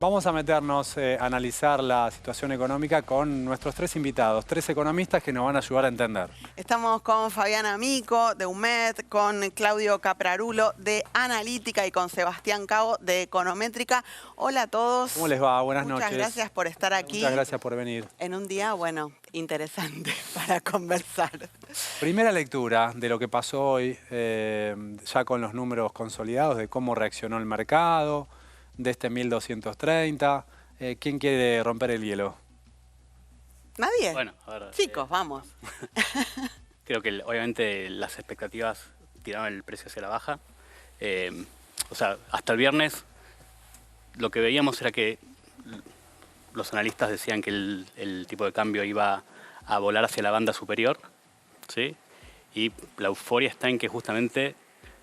Vamos a meternos a analizar la situación económica con nuestros tres invitados, tres economistas que nos van a ayudar a entender. Estamos con Fabián Amico, de UMED, con Claudio Caprarulo, de Analítica, y con Sebastián Cabo, de Econométrica. Hola a todos. ¿Cómo les va? Buenas noches. Muchas gracias por estar aquí. Muchas gracias por venir. En un día, bueno, interesante para conversar. Primera lectura de lo que pasó hoy, ya con los números consolidados de cómo reaccionó el mercado, de este 1230. ¿Quién quiere romper el hielo? ¿Nadie? Bueno, a ver, chicos, vamos. Creo que obviamente las expectativas tiraban el precio hacia la baja. O sea, hasta el viernes lo que veíamos era que los analistas decían que el tipo de cambio iba a volar hacia la banda superior, ¿sí? Y la euforia está en que justamente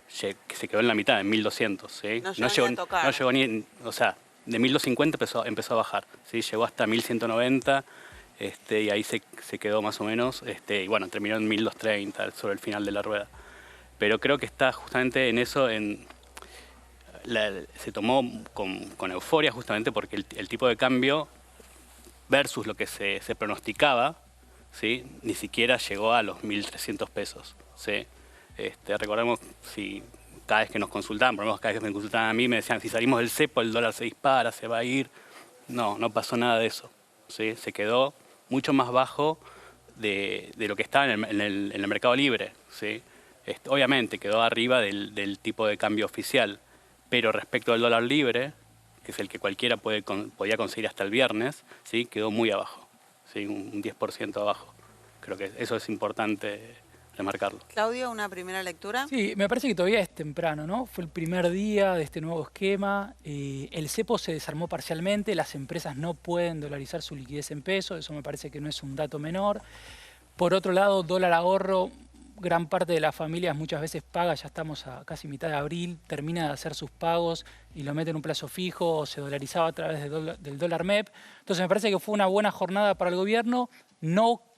se quedó en la mitad, en 1200, ¿sí? No llegó ni a tocar. No llegó ni, o sea, de 1250 empezó a bajar, ¿sí? Llegó hasta 1190, y ahí se quedó más o menos, y bueno, terminó en 1230 sobre el final de la rueda. Pero creo que está justamente en eso, se tomó con euforia justamente porque el tipo de cambio versus lo que se pronosticaba, ¿sí? Ni siquiera llegó a los 1.300 pesos, ¿sí? Recordemos, si cada vez que nos consultaban, por lo menos cada vez que me consultaban a mí, me decían, si salimos del cepo el dólar se dispara, se va a ir. No, no pasó nada de eso, ¿sí? Se quedó mucho más bajo de lo que estaba en el mercado libre, ¿sí? Obviamente quedó arriba del tipo de cambio oficial, pero respecto al dólar libre, que es el que cualquiera podía conseguir hasta el viernes, ¿sí? Quedó muy abajo, ¿sí? Un 10% abajo. Creo que eso es importante remarcarlo. Claudio, ¿una primera lectura? Sí, me parece que todavía es temprano, ¿no? Fue el primer día de este nuevo esquema. El cepo se desarmó parcialmente, las empresas no pueden dolarizar su liquidez en pesos, eso me parece que no es un dato menor. Por otro lado, dólar ahorro, gran parte de las familias muchas veces paga, ya estamos a casi mitad de abril, termina de hacer sus pagos y lo mete en un plazo fijo o se dolarizaba a través del dólar MEP. Entonces me parece que fue una buena jornada para el gobierno.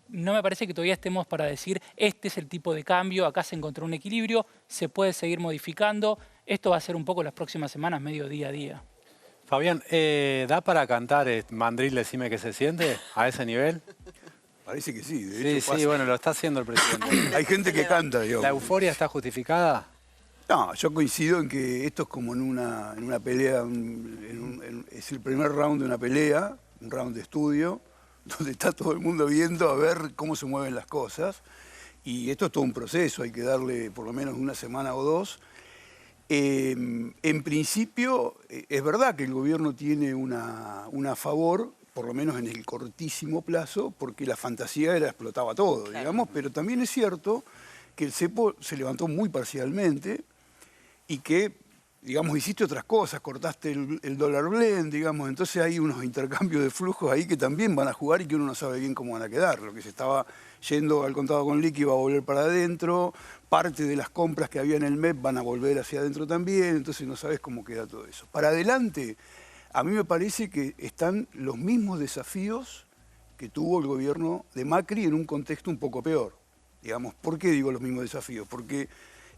No me parece que todavía estemos para decir este es el tipo de cambio, acá se encontró un equilibrio, se puede seguir modificando. Esto va a ser un poco las próximas semanas, medio día a día. Fabián, ¿da para cantar Mandril, decime que se siente a ese nivel? Parece que sí. De hecho, Sí, bueno, lo está haciendo el presidente. hay gente que canta, digamos. ¿La euforia está justificada? No, yo coincido en que esto es como en una pelea, es el primer round de una pelea, un round de estudio, donde está todo el mundo viendo a ver cómo se mueven las cosas. Y esto es todo un proceso, hay que darle por lo menos una semana o dos. En principio, es verdad que el gobierno tiene una favor, por lo menos en el cortísimo plazo, porque la fantasía era explotaba todo, claro, digamos, pero también es cierto que el cepo se levantó muy parcialmente y que, digamos, hiciste otras cosas, cortaste el dólar blend, digamos, entonces hay unos intercambios de flujos ahí que también van a jugar y que uno no sabe bien cómo van a quedar. Lo que se estaba yendo al contado con liqui va a volver para adentro, parte de las compras que había en el MEP van a volver hacia adentro también, entonces no sabes cómo queda todo eso. Para adelante, a mí me parece que están los mismos desafíos que tuvo el gobierno de Macri en un contexto un poco peor. Digamos, ¿por qué digo los mismos desafíos? Porque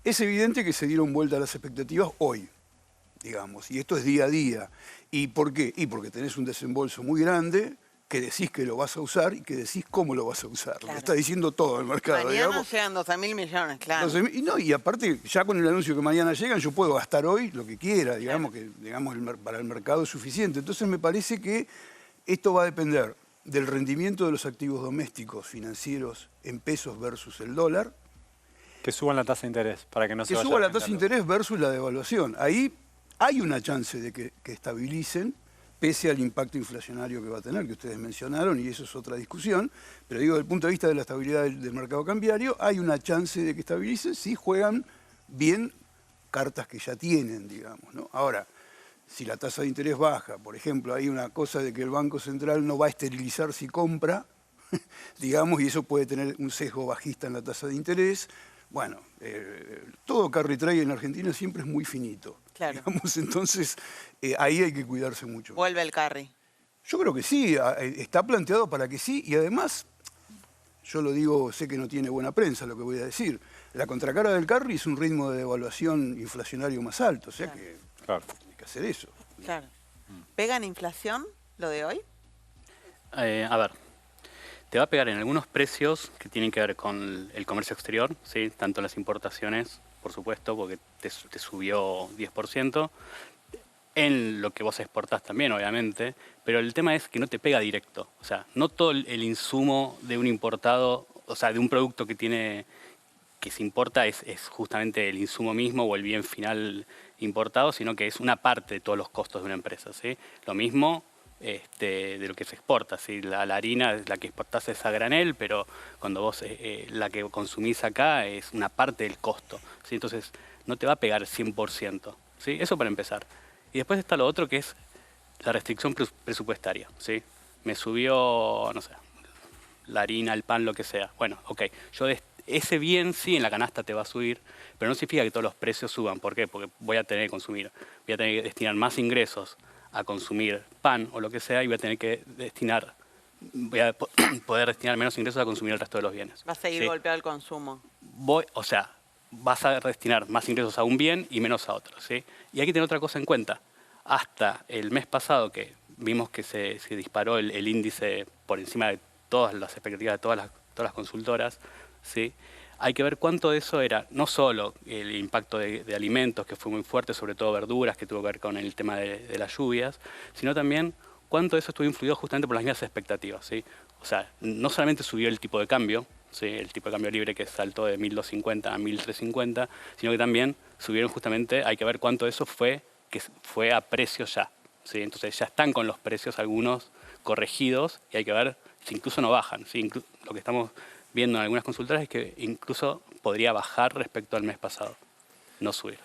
es evidente que se dieron vuelta a las expectativas hoy, digamos, y esto es día a día. ¿Y por qué? Y porque tenés un desembolso muy grande, que decís que lo vas a usar y que decís cómo lo vas a usar. Claro. Lo que está diciendo todo el mercado. Mañana digamos. llegan 12.000 millones, claro. Y aparte, ya con el anuncio que mañana llegan, yo puedo gastar hoy lo que quiera, digamos, que digamos, para el mercado es suficiente. Entonces me parece que esto va a depender del rendimiento de los activos domésticos financieros en pesos versus el dólar. Que suban la tasa de interés para que no se Que vaya suba a la tasa de interés versus la devaluación. Ahí hay una chance de que estabilicen, pese al impacto inflacionario que va a tener, que ustedes mencionaron, y eso es otra discusión, pero digo, desde el punto de vista de la estabilidad del mercado cambiario, hay una chance de que estabilicen si juegan bien cartas que ya tienen, digamos, ¿no? Ahora, si la tasa de interés baja, por ejemplo, hay una cosa de que el Banco Central no va a esterilizar si compra, digamos, y eso puede tener un sesgo bajista en la tasa de interés. Bueno, todo carry trade en Argentina siempre es muy finito. Claro. Digamos, entonces, ahí hay que cuidarse mucho. Vuelve el carry. Yo creo que sí, está planteado para que sí, y además, yo lo digo, sé que no tiene buena prensa lo que voy a decir, la contracara del carry es un ritmo de devaluación inflacionario más alto, o sea Claro. que Claro. hay que hacer eso. Claro. ¿Pega en inflación lo de hoy? A ver, te va a pegar en algunos precios que tienen que ver con el comercio exterior, ¿sí? Tanto las importaciones, por supuesto, porque te subió 10%, en lo que vos exportás también, obviamente, pero el tema es que no te pega directo. O sea, no todo el insumo de un importado, o sea, de un producto que se importa es justamente el insumo mismo o el bien final importado, sino que es una parte de todos los costos de una empresa, ¿sí? Lo mismo de lo que se exporta, ¿sí? La harina, la que exportás es a granel, pero cuando vos la que consumís acá es una parte del costo, ¿sí? Entonces no te va a pegar 100%, ¿sí? Eso para empezar. Y después está lo otro que es la restricción presupuestaria, ¿sí? Me subió, no sé, la harina, el pan, lo que sea. Bueno, ok, ese bien sí en la canasta te va a subir, pero no significa que todos los precios suban. ¿Por qué? Porque voy a tener que consumir, voy a tener que destinar más ingresos a consumir pan o lo que sea y voy a tener que poder destinar menos ingresos a consumir el resto de los bienes. Va a seguir ¿sí? golpeado el consumo. O sea, vas a destinar más ingresos a un bien y menos a otro, ¿sí? Y hay que tener otra cosa en cuenta. Hasta el mes pasado que vimos que se disparó el índice por encima de todas las expectativas de todas las consultoras, ¿sí? Hay que ver cuánto de eso era no solo el impacto de alimentos, que fue muy fuerte, sobre todo verduras, que tuvo que ver con el tema de las lluvias, sino también cuánto de eso estuvo influido justamente por las mismas expectativas, ¿sí? O sea, no solamente subió el tipo de cambio, ¿sí? El tipo de cambio libre que saltó de 1.250 a 1.350, sino que también subieron justamente, hay que ver cuánto de eso fue a precios ya, ¿sí? Entonces ya están con los precios algunos corregidos y hay que ver si incluso no bajan, ¿sí? Lo que estamos viendo en algunas consultoras es que incluso podría bajar respecto al mes pasado, no subir.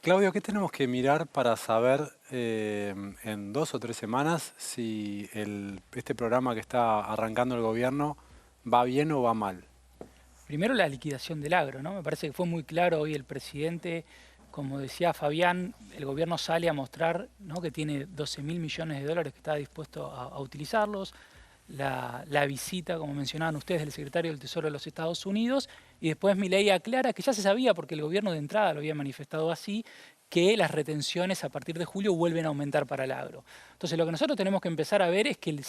Claudio, ¿qué tenemos que mirar para saber en 2 o 3 semanas si este programa que está arrancando el gobierno va bien o va mal? Primero la liquidación del agro, ¿no? Me parece que fue muy claro hoy el presidente, como decía Fabián, el gobierno sale a mostrar, ¿no?, que tiene 12.000 millones de dólares que está dispuesto a utilizarlos. La visita, como mencionaban ustedes, del secretario del Tesoro de los Estados Unidos, y después Milei aclara que ya se sabía, porque el gobierno de entrada lo había manifestado así, que las retenciones a partir de julio vuelven a aumentar para el agro. Entonces lo que nosotros tenemos que empezar a ver es que el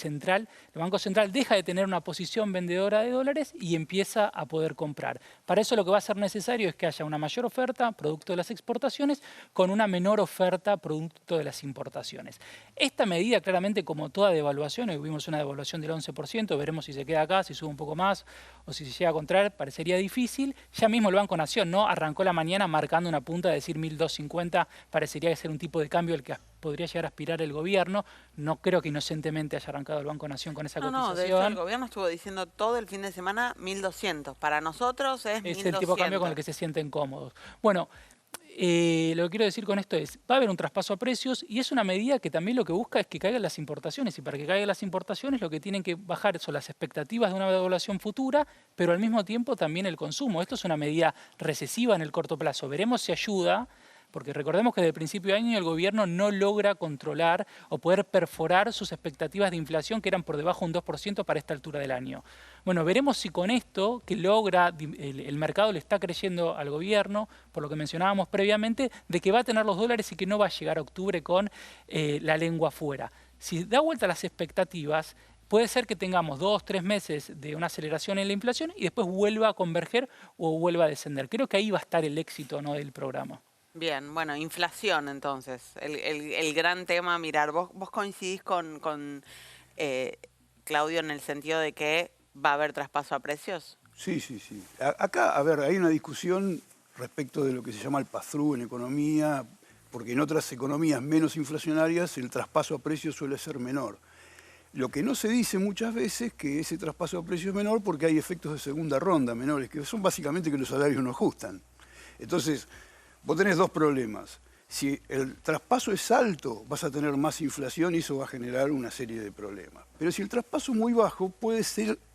Banco Central deja de tener una posición vendedora de dólares y empieza a poder comprar. Para eso lo que va a ser necesario es que haya una mayor oferta, producto de las exportaciones, con una menor oferta, producto de las importaciones. Esta medida, claramente, como toda devaluación, hoy vimos una devaluación del 11%, veremos si se queda acá, si sube un poco más o si se llega a contraer, parecería difícil. Ya mismo el Banco Nación, ¿no?, arrancó la mañana marcando una punta de decir 1.250, parecería ser un tipo de cambio al que podría llegar a aspirar el gobierno. No creo que inocentemente haya arrancado el Banco Nación con esa cotización. No, de hecho el gobierno estuvo diciendo todo el fin de semana 1.200. Para nosotros es 1.200. Es el tipo de cambio con el que se sienten cómodos. Bueno, lo que quiero decir con esto es, va a haber un traspaso a precios y es una medida que también lo que busca es que caigan las importaciones, y para que caigan las importaciones lo que tienen que bajar son las expectativas de una devaluación futura, pero al mismo tiempo también el consumo. Esto es una medida recesiva en el corto plazo. Veremos si ayuda, porque recordemos que desde el principio de año el gobierno no logra controlar o poder perforar sus expectativas de inflación, que eran por debajo de un 2% para esta altura del año. Bueno, veremos si con esto que logra, el mercado le está creyendo al gobierno, por lo que mencionábamos previamente, de que va a tener los dólares y que no va a llegar a octubre con la lengua afuera. Si da vuelta a las expectativas, puede ser que tengamos 2 o 3 meses de una aceleración en la inflación y después vuelva a converger o vuelva a descender. Creo que ahí va a estar el éxito, ¿no?, del programa. Bien, bueno, inflación entonces, el gran tema a mirar. ¿Vos coincidís con Claudio en el sentido de que va a haber traspaso a precios? Sí, sí, sí. Acá, a ver, hay una discusión respecto de lo que se llama el pass-through en economía, porque en otras economías menos inflacionarias el traspaso a precios suele ser menor. Lo que no se dice muchas veces es que ese traspaso a precios es menor porque hay efectos de segunda ronda menores, que son básicamente que los salarios no ajustan. Entonces, vos tenés 2 problemas. Si el traspaso es alto, vas a tener más inflación y eso va a generar una serie de problemas. Pero si el traspaso es muy bajo, puede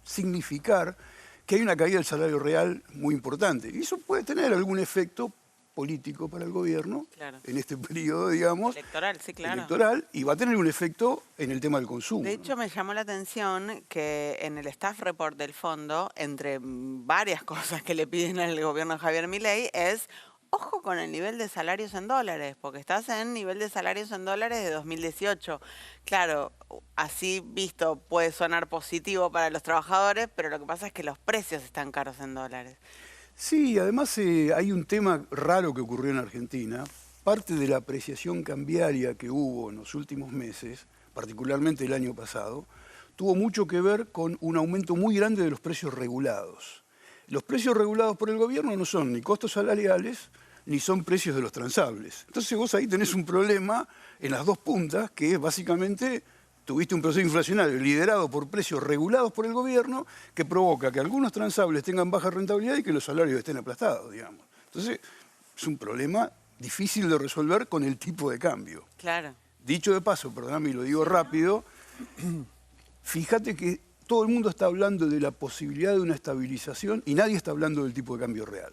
significar que hay una caída del salario real muy importante. Y eso puede tener algún efecto político para el gobierno, claro, en este periodo, digamos. Electoral, sí, claro. Electoral, y va a tener un efecto en el tema del consumo. De hecho, me llamó la atención que en el staff report del fondo, entre varias cosas que le piden al gobierno de Javier Milei, es ojo con el nivel de salarios en dólares, porque estás en nivel de salarios en dólares de 2018. Claro, así visto puede sonar positivo para los trabajadores, pero lo que pasa es que los precios están caros en dólares. Sí, además hay un tema raro que ocurrió en Argentina. Parte de la apreciación cambiaria que hubo en los últimos meses, particularmente el año pasado, tuvo mucho que ver con un aumento muy grande de los precios regulados. Los precios regulados por el gobierno no son ni costos salariales, ni son precios de los transables. Entonces vos ahí tenés un problema en las dos puntas, que es básicamente tuviste un proceso inflacionario liderado por precios regulados por el gobierno que provoca que algunos transables tengan baja rentabilidad y que los salarios estén aplastados, digamos. Entonces, es un problema difícil de resolver con el tipo de cambio. Claro. Dicho de paso, perdóname y lo digo rápido, fíjate que todo el mundo está hablando de la posibilidad de una estabilización y nadie está hablando del tipo de cambio real.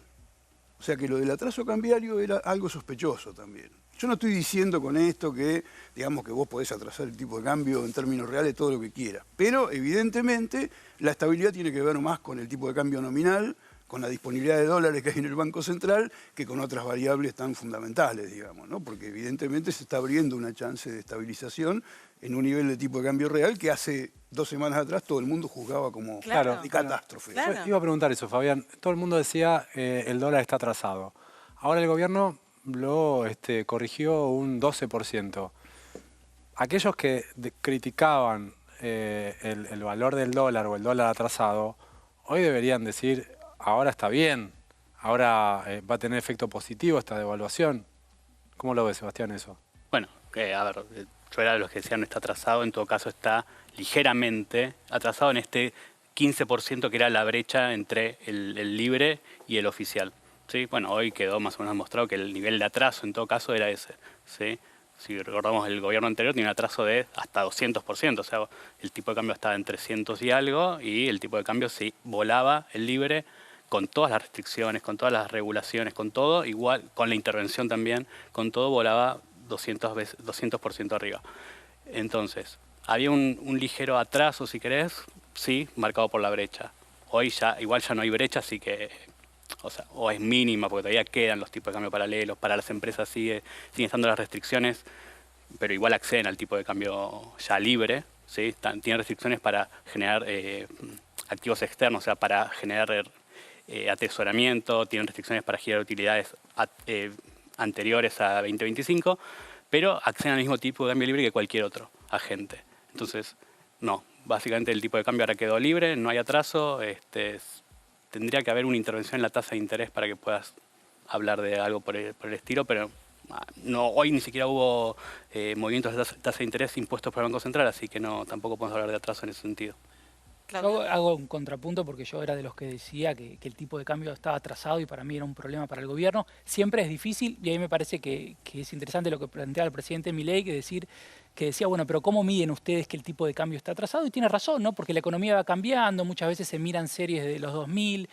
O sea que lo del atraso cambiario era algo sospechoso también. Yo no estoy diciendo con esto que, digamos, que vos podés atrasar el tipo de cambio en términos reales todo lo que quieras. Pero, evidentemente, la estabilidad tiene que ver más con el tipo de cambio nominal, con la disponibilidad de dólares que hay en el Banco Central, que con otras variables tan fundamentales, digamos, ¿no? Porque, evidentemente, se está abriendo una chance de estabilización en un nivel de tipo de cambio real que hace 2 semanas atrás todo el mundo juzgaba como de catástrofe. Claro. Yo iba a preguntar eso, Fabián. Todo el mundo decía el dólar está atrasado. Ahora el gobierno lo corrigió un 12%. Aquellos que criticaban el valor del dólar o el dólar atrasado, hoy deberían decir, ahora está bien, ahora va a tener efecto positivo esta devaluación. ¿Cómo lo ves, Sebastián, eso? Bueno, a ver, yo era de los que decían no está atrasado, en todo caso está ligeramente atrasado en este 15% que era la brecha entre el libre y el oficial. ¿Sí? Bueno, hoy quedó más o menos demostrado que el nivel de atraso en todo caso era ese. ¿Sí? Si recordamos, el gobierno anterior tenía un atraso de hasta 200%, o sea, el tipo de cambio estaba en 300 y algo y el tipo de cambio sí volaba el libre con todas las restricciones, con todas las regulaciones, con todo, igual con la intervención también, con todo volaba 200% arriba. Entonces, había un ligero atraso, si querés, sí, marcado por la brecha. Hoy ya, igual ya no hay brecha, así que, o sea, o es mínima, porque todavía quedan los tipos de cambio paralelos, para las empresas siguen estando las restricciones, pero igual acceden al tipo de cambio ya libre, ¿sí? Tienen restricciones para generar activos externos, o sea, para generar atesoramiento, tienen restricciones para girar utilidades anteriores a 2025, pero acceden al mismo tipo de cambio libre que cualquier otro agente. Entonces, no, básicamente el tipo de cambio ahora quedó libre, no hay atraso, tendría que haber una intervención en la tasa de interés para que puedas hablar de algo por el estilo, pero no, hoy ni siquiera hubo movimientos de tasa de interés impuestos por el Banco Central, así que no, tampoco podemos hablar de atraso en ese sentido. Yo hago un contrapunto porque yo era de los que decía que el tipo de cambio estaba atrasado y para mí era un problema para el gobierno. Siempre es difícil y ahí me parece que es interesante lo que plantea el presidente Milei, que decía, bueno, pero ¿cómo miden ustedes que el tipo de cambio está atrasado? Y tiene razón, ¿no? Porque la economía va cambiando, muchas veces se miran series de los 2000.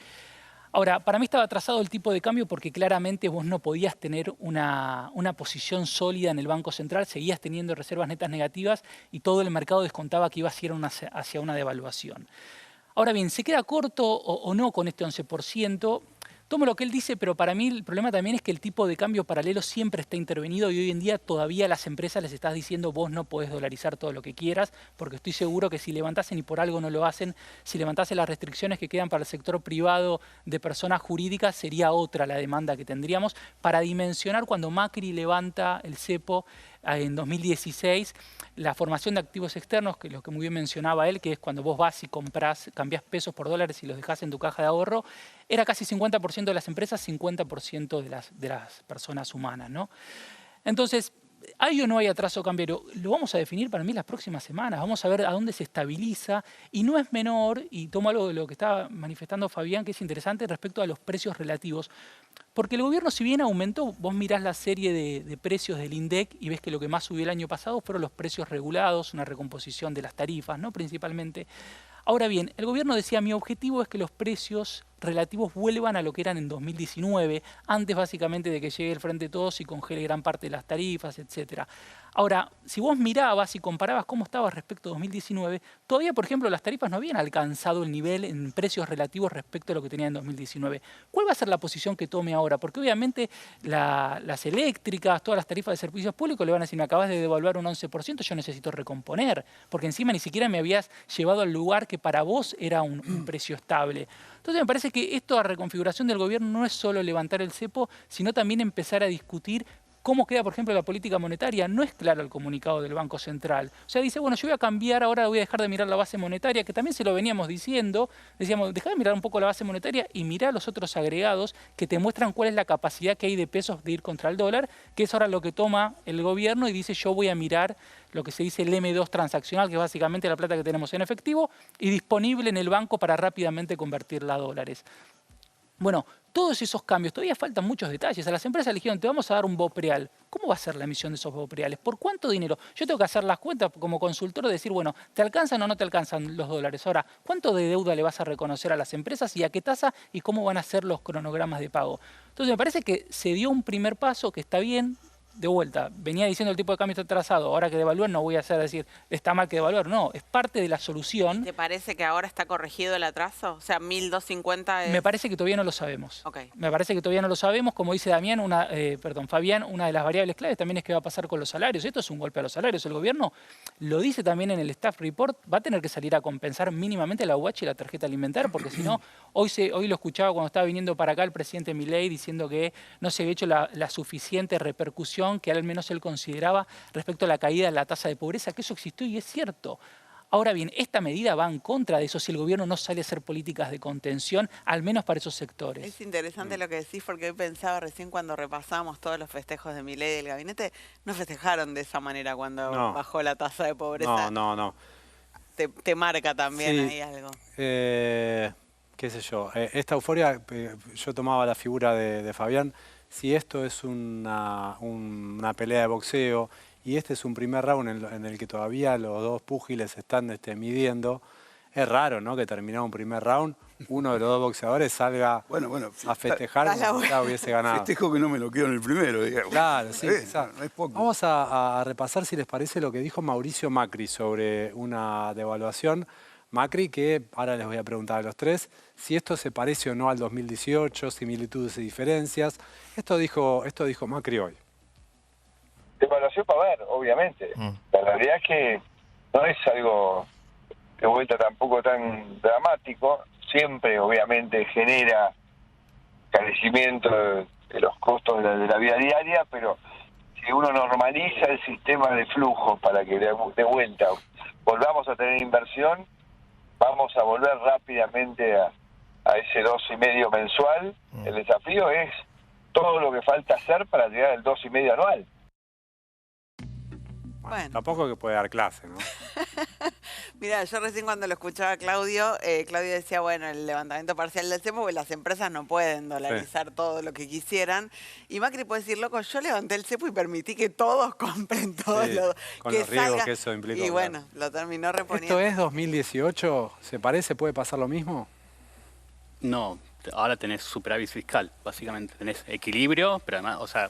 Ahora, para mí estaba atrasado el tipo de cambio porque claramente vos no podías tener una posición sólida en el Banco Central, seguías teniendo reservas netas negativas y todo el mercado descontaba que iba a ir hacia una devaluación. Ahora bien, ¿se queda corto o no con este 11%? Tomo lo que él dice, pero para mí el problema también es que el tipo de cambio paralelo siempre está intervenido y hoy en día todavía a las empresas les estás diciendo vos no podés dolarizar todo lo que quieras, porque estoy seguro que si levantasen y por algo no lo hacen, si levantasen las restricciones que quedan para el sector privado de personas jurídicas, sería otra la demanda que tendríamos para dimensionar cuando Macri levanta el cepo en 2016, la formación de activos externos, que lo que muy bien mencionaba él, que es cuando vos vas y cambiás pesos por dólares y los dejás en tu caja de ahorro, era casi 50% de las empresas, 50% de las personas humanas, ¿no? Entonces, ¿hay o no hay atraso cambiario? Lo vamos a definir para mí las próximas semanas. Vamos a ver a dónde se estabiliza. Y no es menor, y tomo algo de lo que estaba manifestando Fabián, que es interesante respecto a los precios relativos. Porque el gobierno, si bien aumentó, vos mirás la serie de precios del INDEC y ves que lo que más subió el año pasado fueron los precios regulados, una recomposición de las tarifas, ¿no? Principalmente. Ahora bien, el gobierno decía, mi objetivo es que los precios relativos vuelvan a lo que eran en 2019, antes básicamente de que llegue el Frente de Todos y congele gran parte de las tarifas, etcétera. Ahora, si vos mirabas y comparabas cómo estaba respecto a 2019, todavía, por ejemplo, las tarifas no habían alcanzado el nivel en precios relativos respecto a lo que tenían en 2019. ¿Cuál va a ser la posición que tome ahora? Porque obviamente las eléctricas, todas las tarifas de servicios públicos le van a decir, me acabas de devaluar un 11%, yo necesito recomponer, porque encima ni siquiera me habías llevado al lugar que para vos era un precio estable. Entonces me parece que esto a reconfiguración del gobierno no es solo levantar el cepo, sino también empezar a discutir cómo queda, por ejemplo, la política monetaria. No es claro el comunicado del Banco Central. O sea, dice, bueno, yo voy a cambiar, ahora voy a dejar de mirar la base monetaria, que también se lo veníamos diciendo. Decíamos, dejá de mirar un poco la base monetaria y mirá los otros agregados que te muestran cuál es la capacidad que hay de pesos de ir contra el dólar, que es ahora lo que toma el gobierno y dice, yo voy a mirar lo que se dice el M2 transaccional, que es básicamente la plata que tenemos en efectivo y disponible en el banco para rápidamente convertirla a dólares. Bueno, todos esos cambios, todavía faltan muchos detalles. A las empresas le dijeron, te vamos a dar un BOPREAL. ¿Cómo va a ser la emisión de esos BOPREALes? ¿Por cuánto dinero? Yo tengo que hacer las cuentas como consultor de decir, bueno, ¿te alcanzan o no te alcanzan los dólares? Ahora, ¿cuánto de deuda le vas a reconocer a las empresas y a qué tasa y cómo van a ser los cronogramas de pago? Entonces, me parece que se dio un primer paso que está bien. De vuelta, venía diciendo el tipo de cambio está atrasado, ahora que devalúen no voy a hacer decir, está mal que devaluar, no, es parte de la solución. ¿Te parece que ahora está corregido el atraso? O sea, 1.250 es... Me parece que todavía no lo sabemos. Okay. Me parece que todavía no lo sabemos, como dice Fabián, una de las variables claves también es qué va a pasar con los salarios. Esto es un golpe a los salarios. El gobierno lo dice también en el staff report, va a tener que salir a compensar mínimamente la UH y la tarjeta alimentaria, porque si no, hoy lo escuchaba cuando estaba viniendo para acá el presidente Milei diciendo que no se había hecho la suficiente repercusión que al menos él consideraba respecto a la caída de la tasa de pobreza, que eso existió y es cierto. Ahora bien, esta medida va en contra de eso si el gobierno no sale a hacer políticas de contención, al menos para esos sectores. Es interesante lo que decís, porque hoy pensaba recién cuando repasamos todos los festejos de Milei del gabinete, no festejaron de esa manera cuando bajó la tasa de pobreza. No. Te marca también sí, ahí algo. Qué sé yo, esta euforia, yo tomaba la figura de Fabián. Si esto es una pelea de boxeo y este es un primer round en el que todavía los dos púgiles están midiendo, es raro, ¿no? Que terminado un primer round, uno de los dos boxeadores salga a festejar como si ya hubiese ganado. Festejo que no me lo quedo en el primero, digamos. Claro, sí, exacto. No es poco. Vamos a repasar, si les parece, lo que dijo Mauricio Macri sobre una devaluación. Macri, que ahora les voy a preguntar a los tres si esto se parece o no al 2018, similitudes y diferencias. Esto dijo Macri hoy. Devaluación va a haber, obviamente. La realidad es que no es algo de vuelta tampoco tan dramático. Siempre, obviamente, genera carecimiento de los costos de la vida diaria, pero si uno normaliza el sistema de flujos para que de vuelta volvamos a tener inversión, vamos a volver rápidamente a ese 2,5 mensual. El desafío es todo lo que falta hacer para llegar al 2,5 anual. Bueno, tampoco que puede dar clase, ¿no? Mira, yo recién cuando lo escuchaba a Claudio, Claudio decía, bueno, el levantamiento parcial del cepo, porque las empresas no pueden dolarizar todo lo que quisieran. Y Macri puede decir, loco, yo levanté el cepo y permití que todos compren todo lo con que los riesgos salga. que eso implica. Y bueno, lo terminó reponiendo. ¿Esto es 2018? ¿Se parece? ¿Puede pasar lo mismo? No, ahora tenés superávit fiscal, básicamente. Tenés equilibrio, pero además, o sea,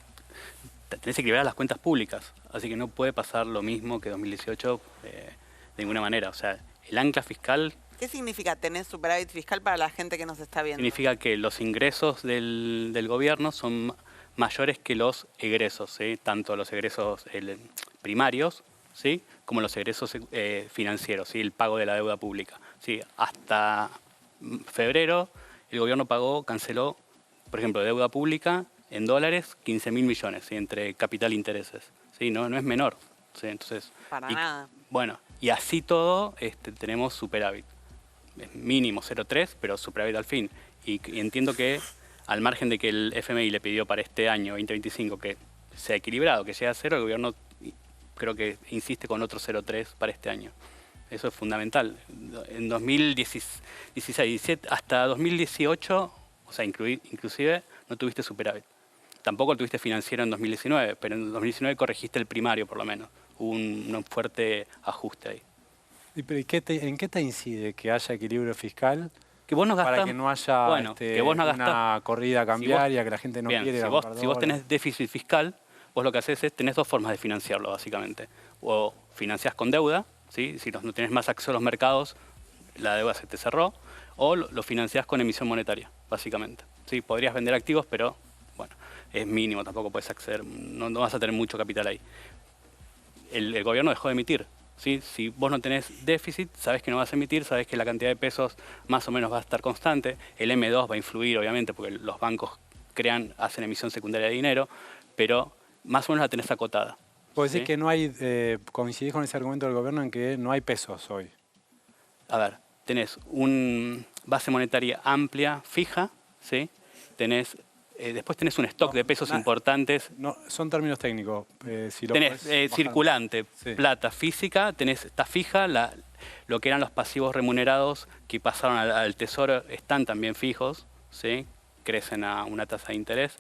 tenés que equilibrar las cuentas públicas. Así que no puede pasar lo mismo que 2018 de ninguna manera. O sea, el ancla fiscal... ¿Qué significa tener superávit fiscal para la gente que nos está viendo? Significa que los ingresos del gobierno son mayores que los egresos, ¿sí? Tanto los egresos primarios, ¿sí? Como los egresos financieros, ¿sí? El pago de la deuda pública, ¿sí? Hasta febrero el gobierno canceló, por ejemplo, deuda pública en dólares, 15.000 millones, ¿sí? Entre capital e intereses. ¿Sí? No es menor. ¿Sí? Entonces, para nada. Bueno, y así todo tenemos superávit. Es mínimo 0,3, pero superávit al fin. Y entiendo que al margen de que el FMI le pidió para este año 2025 que sea equilibrado, que llegue a cero, el gobierno creo que insiste con otro 0,3 para este año. Eso es fundamental. En 2016, 17, hasta 2018, o sea, inclusive no tuviste superávit. Tampoco tuviste financiero en 2019, pero en 2019 corregiste el primario por lo menos. Hubo un fuerte ajuste ahí. ¿En qué te incide que haya equilibrio fiscal? Que vos no gastás, para que no haya bueno, que vos no una gastás, cambiaria, que la gente no bien, quiere ir a si comprar vos dólares. tenés déficit fiscal, vos lo que haces es, tenés dos formas de financiarlo, básicamente. O financiás con deuda, ¿sí? Si no tenés más acceso a los mercados, la deuda se te cerró, o lo financiás con emisión monetaria, básicamente. ¿Sí? Podrías vender activos, pero bueno, es mínimo, tampoco puedes acceder, no vas a tener mucho capital ahí. El gobierno dejó de emitir. ¿Sí? Si vos no tenés déficit, sabés que no vas a emitir, sabés que la cantidad de pesos más o menos va a estar constante. El M2 va a influir, obviamente, porque los bancos hacen emisión secundaria de dinero, pero más o menos la tenés acotada. Puedes decir ¿sí? que no hay, coincidís con ese argumento del gobierno en que no hay pesos hoy. A ver, tenés una base monetaria amplia, fija, ¿sí? Después tenés un stock de pesos importantes. No, son términos técnicos. Si lo Tenés podés bajar. circulante, Sí. plata física, está fija, lo que eran los pasivos remunerados que pasaron al tesoro están también fijos, ¿sí? Crecen a una tasa de interés,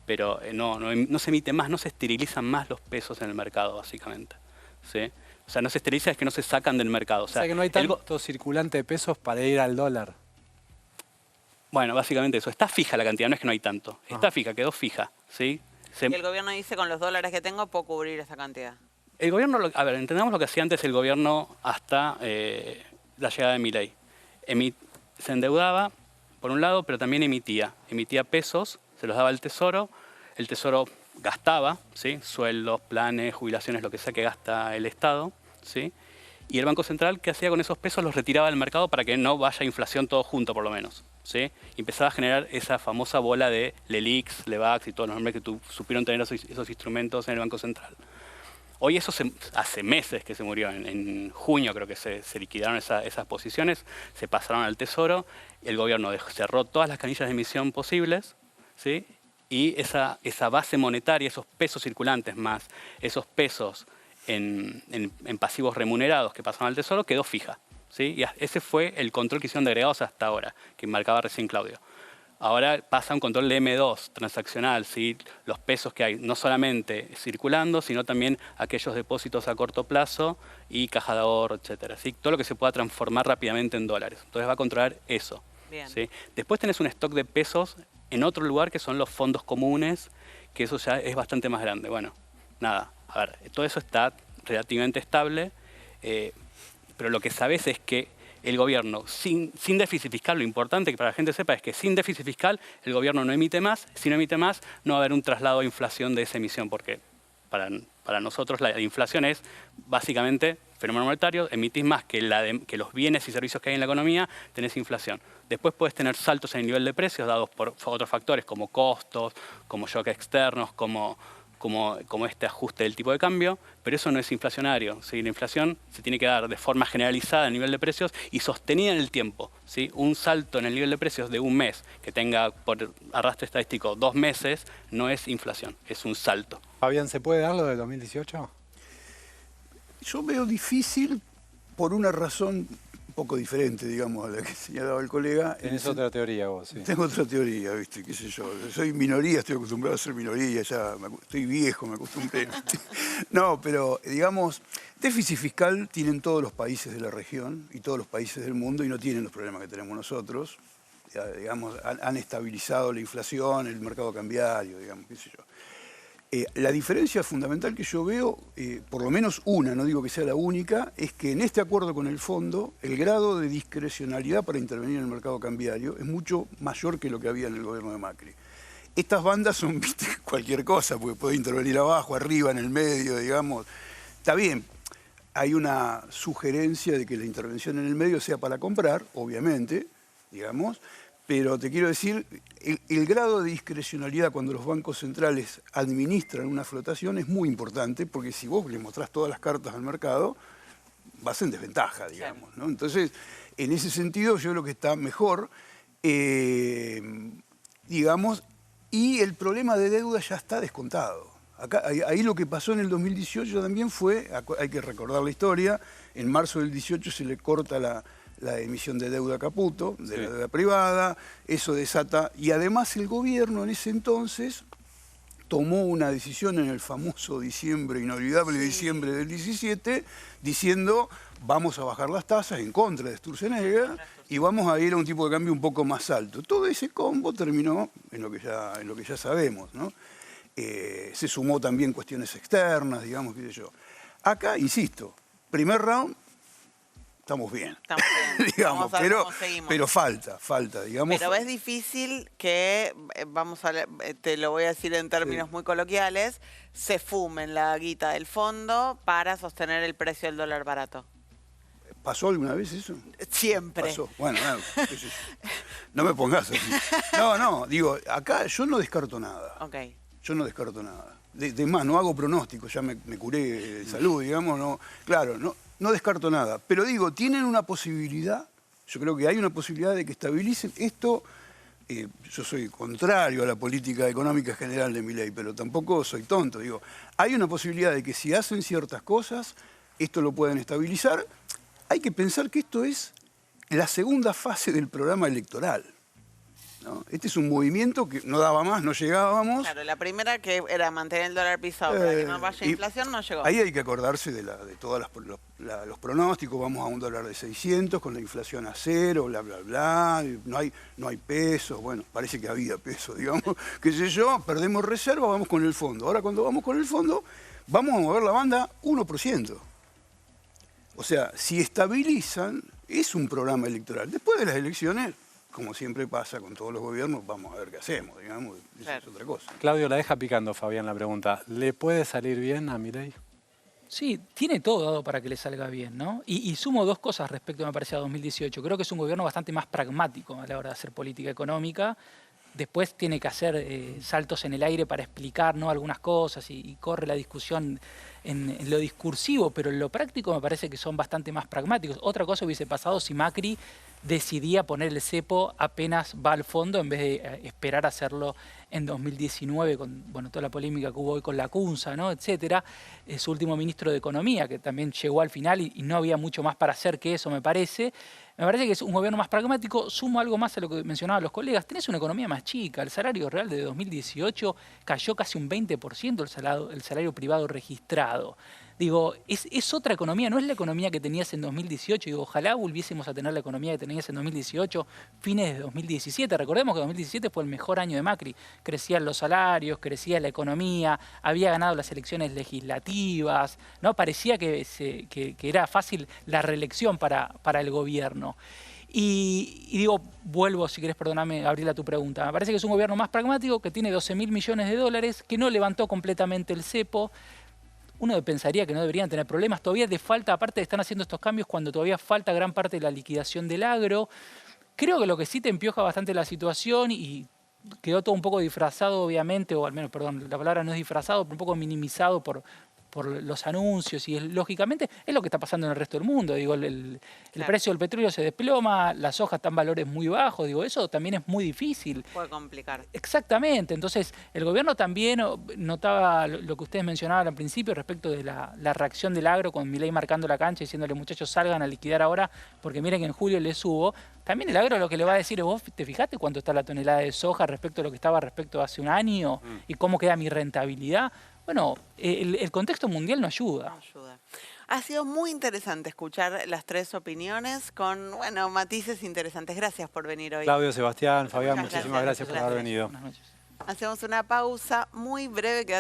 pero no se emite más, no se esterilizan más los pesos en el mercado, básicamente. ¿Sí? O sea, no se esterilizan, es que no se sacan del mercado. O sea que no hay tanto circulante de pesos para ir al dólar. Bueno, básicamente eso. Está fija la cantidad, no es que no hay tanto. Está fija, quedó fija, ¿sí? Y el gobierno dice, con los dólares que tengo, puedo cubrir esa cantidad. El gobierno, a ver, entendamos lo que hacía antes el gobierno hasta la llegada de Milei. Se endeudaba, por un lado, pero también emitía pesos, se los daba al Tesoro, el Tesoro gastaba, ¿sí? Sueldos, planes, jubilaciones, lo que sea que gasta el Estado, ¿sí? Y el Banco Central, ¿qué hacía con esos pesos? Los retiraba del mercado para que no vaya inflación todo junto, por lo menos, ¿sí? Y empezaba a generar esa famosa bola de LELIX, LEVAX y todos los nombres que supieron tener esos instrumentos en el Banco Central. Hoy eso hace meses que se murió, en junio creo que se liquidaron esas posiciones, se pasaron al Tesoro, el gobierno cerró todas las canillas de emisión posibles, ¿sí? Y esa base monetaria, esos pesos circulantes más esos pesos en pasivos remunerados que pasaron al Tesoro, quedó fija, ¿sí? Y ese fue el control que hicieron de agregados hasta ahora, que marcaba recién Claudio. Ahora pasa un control de M2 transaccional, ¿sí? Los pesos que hay, no solamente circulando, sino también aquellos depósitos a corto plazo y caja de ahorro, etcétera, ¿sí? Todo lo que se pueda transformar rápidamente en dólares. Entonces va a controlar eso. Bien. ¿Sí? Después tenés un stock de pesos en otro lugar que son los fondos comunes, que eso ya es bastante más grande. Bueno, nada, a ver, todo eso está relativamente estable, pero lo que sabés es que el gobierno, sin déficit fiscal, lo importante que para la gente sepa es que sin déficit fiscal el gobierno no emite más, si no emite más no va a haber un traslado de inflación de esa emisión, porque para nosotros la inflación es básicamente fenómeno monetario, emitís más que los bienes y servicios que hay en la economía, tenés inflación. Después puedes tener saltos en el nivel de precios dados por otros factores como costos, como shocks externos, como este ajuste del tipo de cambio, pero eso no es inflacionario, ¿sí? La inflación se tiene que dar de forma generalizada el nivel de precios y sostenida en el tiempo, ¿sí? Un salto en el nivel de precios de un mes que tenga por arrastre estadístico 2 meses no es inflación, es un salto. Fabián, ¿se puede dar lo del 2018? Yo veo difícil por una razón un poco diferente, digamos, a la que señalaba el colega. Tenés otra teoría vos, sí. Tengo otra teoría, ¿viste? ¿Qué sé yo? Soy minoría, estoy acostumbrado a ser minoría, ya estoy viejo, me acostumbré. No, pero, digamos, déficit fiscal tienen todos los países de la región y todos los países del mundo y no tienen los problemas que tenemos nosotros. Ya, digamos, han estabilizado la inflación, el mercado cambiario, digamos, qué sé yo. La diferencia fundamental que yo veo, por lo menos una, no digo que sea la única, es que en este acuerdo con el fondo, el grado de discrecionalidad para intervenir en el mercado cambiario es mucho mayor que lo que había en el gobierno de Macri. Estas bandas son, viste, cualquier cosa, porque puede intervenir abajo, arriba, en el medio, digamos. Está bien, hay una sugerencia de que la intervención en el medio sea para comprar, obviamente, digamos, pero te quiero decir, el grado de discrecionalidad cuando los bancos centrales administran una flotación es muy importante, porque si vos le mostrás todas las cartas al mercado, vas en desventaja, digamos, ¿no? Entonces, en ese sentido, yo creo que está mejor, digamos, y el problema de deuda ya está descontado. Ahí lo que pasó en el 2018 también fue, hay que recordar la historia, en marzo del 18 se le corta la emisión de deuda a Caputo, de la deuda privada, eso desata, y además el gobierno en ese entonces tomó una decisión en el famoso diciembre, inolvidable diciembre del 17, diciendo vamos a bajar las tasas en contra de Sturzenegger y vamos a ir a un tipo de cambio un poco más alto. Todo ese combo terminó en lo que ya sabemos, ¿no? Se sumó también cuestiones externas, digamos, qué sé yo. Acá, insisto, primer round, estamos bien, digamos, pero falta, digamos. Pero es difícil que, te lo voy a decir en términos muy coloquiales, se fumen la guita del fondo para sostener el precio del dólar barato. ¿Pasó alguna vez eso? Siempre. Pasó. Bueno, no me pongas así. No, digo, acá yo no descarto nada. Ok. Yo no descarto nada. De más, no hago pronósticos, ya me curé de salud, digamos, no. Claro, no descarto nada. Pero digo, tienen una posibilidad, yo creo que hay una posibilidad de que estabilicen esto. Yo soy contrario a la política económica general de Milei, pero tampoco soy tonto. Digo, hay una posibilidad de que si hacen ciertas cosas, esto lo pueden estabilizar. Hay que pensar que esto es la segunda fase del programa electoral, ¿no? Este es un movimiento que no daba más, no llegábamos. Claro, la primera que era mantener el dólar pisado para que no vaya inflación no llegó. Ahí hay que acordarse de todos los pronósticos. Vamos a un dólar de 600 con la inflación a 0, bla, bla, bla. No hay pesos. Bueno, parece que había pesos, digamos. Qué sé yo, perdemos reserva, vamos con el fondo. Ahora cuando vamos con el fondo, vamos a mover la banda 1%. O sea, si estabilizan, es un programa electoral. Después de las elecciones, como siempre pasa con todos los gobiernos, vamos a ver qué hacemos, digamos, eso es otra cosa. Claudio, la deja picando Fabián la pregunta. ¿Le puede salir bien a Milei? Sí, tiene todo dado para que le salga bien, ¿no? Y sumo dos cosas respecto, me parece, a 2018. Creo que es un gobierno bastante más pragmático a la hora de hacer política económica. Después tiene que hacer saltos en el aire para explicar, ¿no?, algunas cosas y corre la discusión en lo discursivo, pero en lo práctico me parece que son bastante más pragmáticos. Otra cosa hubiese pasado si Macri decidía poner el cepo apenas va al fondo en vez de esperar hacerlo en 2019 con toda la polémica que hubo hoy con la CUNSA, ¿no?, etcétera. Su último ministro de Economía, que también llegó al final y no había mucho más para hacer que eso, me parece. Me parece que es un gobierno más pragmático. Sumo algo más a lo que mencionaban los colegas. Tenés una economía más chica. El salario real de 2018 cayó casi un 20% el salario privado registrado. Digo, es otra economía, no es la economía que tenías en 2018. Digo, ojalá volviésemos a tener la economía que tenías en 2018, fines de 2017. Recordemos que 2017 fue el mejor año de Macri. Crecían los salarios, crecía la economía, había ganado las elecciones legislativas, ¿no? Parecía que era fácil la reelección para el gobierno. Y digo, vuelvo, si querés, perdóname, Gabriela, tu pregunta. Me parece que es un gobierno más pragmático, que tiene 12.000 millones de dólares, que no levantó completamente el cepo. Uno pensaría que no deberían tener problemas. Todavía le falta, aparte de están haciendo estos cambios, cuando todavía falta gran parte de la liquidación del agro. Creo que lo que sí te empioja bastante la situación y quedó todo un poco disfrazado, obviamente, o al menos, perdón, la palabra no es disfrazado, pero un poco minimizado por los anuncios y lógicamente es lo que está pasando en el resto del mundo. Digo, el precio del petróleo se desploma, la soja está en valores muy bajos, digo, eso también es muy difícil. Puede complicar. Exactamente, entonces el gobierno también notaba lo que ustedes mencionaban al principio respecto de la reacción del agro con Milei marcando la cancha, diciéndole muchachos salgan a liquidar ahora porque miren que en julio les subo. También el agro lo que le va a decir es, vos te fijaste cuánto está la tonelada de soja respecto a lo que estaba respecto a hace un año y cómo queda mi rentabilidad. Bueno, el contexto mundial no ayuda. No ayuda. Ha sido muy interesante escuchar las tres opiniones con, matices interesantes. Gracias por venir hoy. Claudio, Sebastián, Fabián, muchísimas gracias por haber venido. Buenas noches. Hacemos una pausa muy breve.